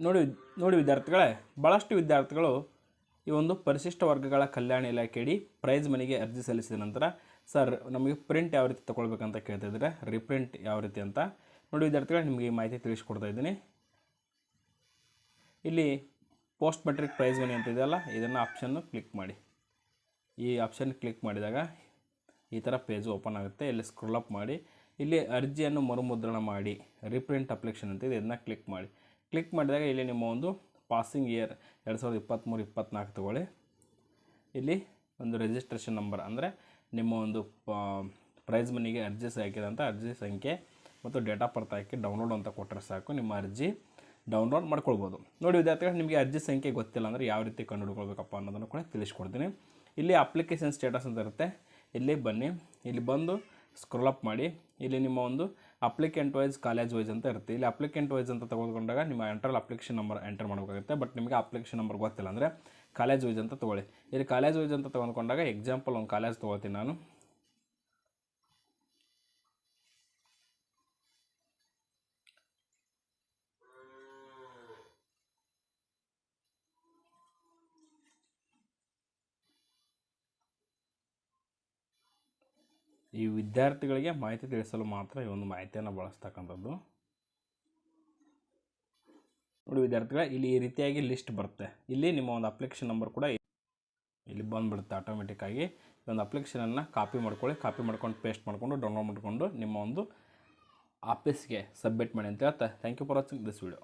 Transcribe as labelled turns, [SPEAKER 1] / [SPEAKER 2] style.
[SPEAKER 1] ನೋಡಿ ನೋಡಿ ವಿದ್ಯಾರ್ಥಿಗಳೇ, ಭಾಳಷ್ಟು ವಿದ್ಯಾರ್ಥಿಗಳು ಈ ಒಂದು ಪರಿಶಿಷ್ಟ ವರ್ಗಗಳ ಕಲ್ಯಾಣ ಇಲಾಖೆಯಡಿ ಪ್ರೈಸ್ ಮನಿಗೆ ಅರ್ಜಿ ಸಲ್ಲಿಸಿದ ನಂತರ ಸರ್ ನಮಗೆ ಪ್ರಿಂಟ್ ಯಾವ ರೀತಿ ತೊಗೊಳ್ಬೇಕಂತ ಕೇಳ್ತಾಯಿದ್ರೆ, ರಿಪ್ರಿಂಟ್ ಯಾವ ರೀತಿ ಅಂತ. ನೋಡಿ ವಿದ್ಯಾರ್ಥಿಗಳೇ, ನಿಮಗೆ ಈ ಮಾಹಿತಿ ತಿಳಿಸ್ಕೊಡ್ತಾ ಇದ್ದೀನಿ. ಇಲ್ಲಿ ಪೋಸ್ಟ್ ಮೆಟ್ರಿಕ್ ಪ್ರೈಸ್ ಮನಿ ಅಂತ ಇದೆಯಲ್ಲ, ಇದನ್ನು ಆಪ್ಷನ್ನು ಕ್ಲಿಕ್ ಮಾಡಿ. ಈ ಆಪ್ಷನ್ ಕ್ಲಿಕ್ ಮಾಡಿದಾಗ ಈ ಥರ ಪೇಜ್ ಓಪನ್ ಆಗುತ್ತೆ. ಇಲ್ಲಿ ಸ್ಕ್ರೋಲ್ ಅಪ್ ಮಾಡಿ, ಇಲ್ಲಿ ಅರ್ಜಿಯನ್ನು ಮರುಮುದ್ರಣ ಮಾಡಿ ರೀಪ್ರಿಂಟ್ ಅಪ್ಲಿಕೇಶನ್ ಅಂತ ಇದೆ, ಇದನ್ನು ಕ್ಲಿಕ್ ಮಾಡಿ. ಕ್ಲಿಕ್ ಮಾಡಿದಾಗ ಇಲ್ಲಿ ನಿಮ್ಮ ಒಂದು ಪಾಸಿಂಗ್ ಇಯರ್ 2023-24 ತಗೊಳ್ಳಿ. ಇಲ್ಲಿ ಒಂದು ರಿಜಿಸ್ಟ್ರೇಷನ್ ನಂಬರ್ ಅಂದರೆ ನಿಮ್ಮ ಒಂದು ಪ್ರೈಸ್ ಮನಿಗೆ ಅರ್ಜಿ ಹಾಕಿದಂಥ ಅರ್ಜಿ ಸಂಖ್ಯೆ ಮತ್ತು date of birth hockey download ಅಂತ ಕೊಟ್ಟರೆ ಸಾಕು, ನಿಮ್ಮ ಅರ್ಜಿ ಡೌನ್ಲೋಡ್ ಮಾಡ್ಕೊಳ್ಬೋದು. ನೋಡಿ ವಿದ್ಯಾರ್ಥಿಗಳು, ನಿಮಗೆ ಅರ್ಜಿ ಸಂಖ್ಯೆ ಗೊತ್ತಿಲ್ಲ ಅಂದರೆ ಯಾವ ರೀತಿ ಕಂಡುಹಿಡ್ಕೊಳ್ಬೇಕಪ್ಪ ಅನ್ನೋದನ್ನು ಕೂಡ ತಿಳಿಸ್ಕೊಡ್ತೀನಿ. ಇಲ್ಲಿ ಅಪ್ಲಿಕೇಶನ್ ಸ್ಟೇಟಸ್ ಅಂತ ಇರುತ್ತೆ, ಇಲ್ಲಿ ಬನ್ನಿ. ಇಲ್ಲಿ ಬಂದು ಸ್ಕ್ರೋಲ್ ಅಪ್ ಮಾಡಿ, ಇಲ್ಲಿ ನಿಮ್ಮ ಒಂದು ಅಪ್ಲಿಕೆಂಟ್ ವೈಸ್ ಕಾಲೇಜ್ ವೈಸ್ ಅಂತ ಇರುತ್ತೆ. ಇಲ್ಲಿ ಅಪ್ಲಿಕೆಂಟ್ ವೈಸ್ ಅಂತ ತೆಗೆದುಕೊಂಡಾಗ ನಿಮ್ಮ ಅಪ್ಲಿಕೇಶನ್ ನಂಬರ್ ಎಂಟರ್ ಮಾಡಬೇಕಾಗುತ್ತೆ. ಬಟ್ ನಿಮಗೆ ಅಪ್ಲಿಕೇಶನ್ ನಂಬರ್ ಗೊತ್ತಿಲ್ಲ ಅಂದರೆ ಕಾಲೇಜ್ ವೈಸ್ ಅಂತ ತೊಗೊಳ್ಳಿ. ಇಲ್ಲಿ ಕಾಲೇಜ್ ವೈಸ್ ಅಂತ ತೆಗೆದುಕೊಂಡಾಗ ಎಕ್ಸಾಂಪಲ್ ಒಂದು ಕಾಲೇಜ್ ತೊಗೊಳ್ತೀನಿ ನಾನು. ಈ ವಿದ್ಯಾರ್ಥಿಗಳಿಗೆ ಮಾಹಿತಿ ತಿಳಿಸಲು ಮಾತ್ರ ಈ ಒಂದು ಮಾಹಿತಿಯನ್ನು ಬಳಸ್ತಕ್ಕಂಥದ್ದು. ನೋಡಿ ವಿದ್ಯಾರ್ಥಿಗಳ, ಇಲ್ಲಿ ಈ ರೀತಿಯಾಗಿ ಲಿಸ್ಟ್ ಬರುತ್ತೆ. ಇಲ್ಲಿ ನಿಮ್ಮ ಒಂದು ಅಪ್ಲಿಕೇಶನ್ ನಂಬರ್ ಕೂಡ ಇಲ್ಲಿ ಬಂದುಬಿಡುತ್ತೆ ಆಟೋಮೆಟಿಕ್ಕಾಗಿ. ಒಂದು ಅಪ್ಲಿಕೇಶನನ್ನು ಕಾಪಿ ಮಾಡ್ಕೊಳ್ಳಿ, ಕಾಪಿ ಮಾಡ್ಕೊಂಡು ಪೇಸ್ಟ್ ಮಾಡಿಕೊಂಡು ಡೌನ್ಲೋಡ್ ಮಾಡಿಕೊಂಡು ನಿಮ್ಮ ಒಂದು ಆಫೀಸ್ಗೆ ಸಬ್ಮಿಟ್ ಮಾಡಿ ಅಂತ ಹೇಳ್ತಾ, thank you for watching this video.